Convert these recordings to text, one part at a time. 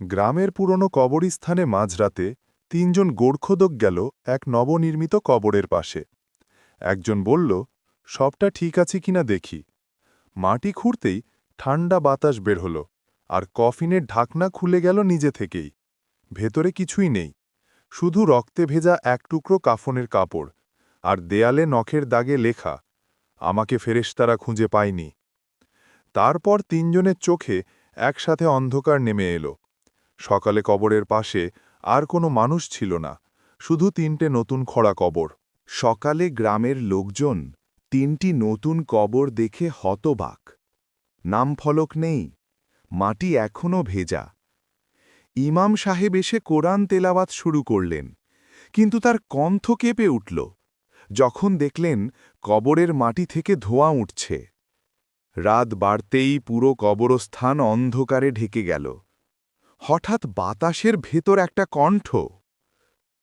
গ্রামের পুরনো কবরস্থানে মাঝরাতে তিনজন গোর্খোদক গেল এক নবনির্মিত কবরের পাশে। একজন বলল, সবটা ঠিক আছে কিনা দেখি। মাটি খুঁড়তেই ঠান্ডা বাতাস বের হল, আর কফিনের ঢাকনা খুলে গেল নিজে থেকেই। ভেতরে কিছুই নেই, শুধু রক্তে ভেজা এক টুকরো কাফনের কাপড়, আর দেয়ালে নখের দাগে লেখা, আমাকে ফেরেশতারা খুঁজে পায়নি। তারপর তিনজনের চোখে একসাথে অন্ধকার নেমে এলো। সকালে কবরের পাশে আর কোনো মানুষ ছিল না, শুধু তিনটে নতুন খোঁড়া কবর। সকালে গ্রামের লোকজন তিনটি নতুন কবর দেখে হতবাক। নামফলক নেই, মাটি এখনও ভেজা। ইমাম সাহেব এসে কোরআন তেলাওয়াত শুরু করলেন, কিন্তু তার কণ্ঠ কেঁপে উঠল যখন দেখলেন কবরের মাটি থেকে ধোঁয়া উঠছে। রাত বাড়তেই পুরো কবরস্থান অন্ধকারে ঢেকে গেল। হঠাৎ বাতাসের ভেতর একটা কণ্ঠ,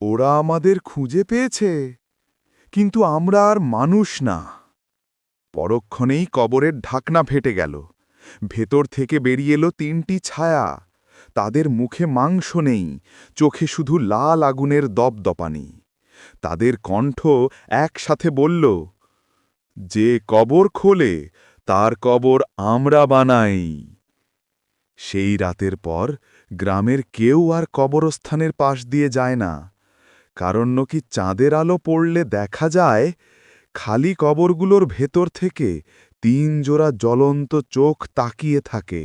ওরা আমাদের খুঁজে পেয়েছে, কিন্তু আমরা আর মানুষ না। পরক্ষণেই কবরের ঢাকনা ফেটে গেল। ভেতর থেকে বেরিয়ে এলো তিনটি ছায়া। তাদের মুখে মাংস নেই, চোখে শুধু লাল আগুনের দপদপানি। তাদের কণ্ঠ একসাথে বলল, যে কবর খোলে তার কবর আমরা বানাই। সেই রাতের পর গ্রামের কেউ আর কবরস্থানের পাশ দিয়ে যায় না, কারণ নাকি চাঁদের আলো পড়লে দেখা যায় খালি কবরগুলোর ভেতর থেকে তিন জোড়া জ্বলন্ত চোখ তাকিয়ে থাকে।